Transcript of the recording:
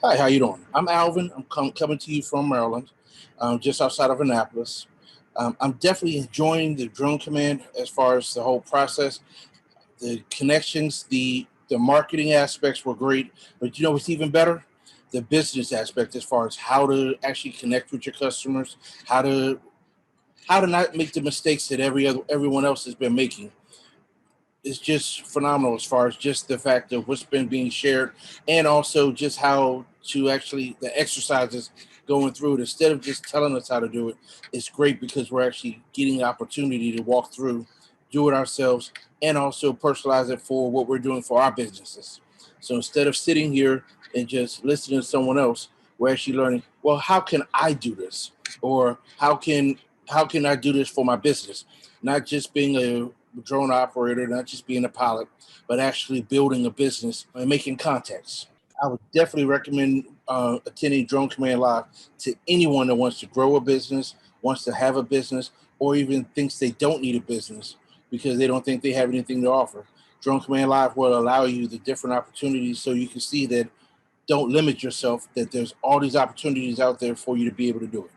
Hi, how you doing? I'm Alvin. I'm coming to you from Maryland, just outside of Annapolis. I'm definitely enjoying the drone command as far as the whole process. The connections, the marketing aspects were great, but you know what's even better? The business aspect as far as how to actually connect with your customers, how to how to not make the mistakes that everyone else has been making. It's just phenomenal as far as just the fact of what's been being shared, and also just how to actually the exercises going through it instead of just telling us how to do it. It's great because we're actually getting the opportunity to walk through, do it ourselves, and also personalize it for what we're doing for our businesses. So instead of sitting here and just listening to someone else, we're actually learning, well, how can I do this, or how can I do this for my business? Not just being a drone operator, not just being a pilot, but actually building a business and making contacts. I would definitely recommend attending Drone Command Live to anyone that wants to grow a business, wants to have a business, or even thinks they don't need a business because they don't think they have anything to offer. Drone Command Live will allow you the different opportunities so you can see that don't limit yourself, that there's all these opportunities out there for you to be able to do it.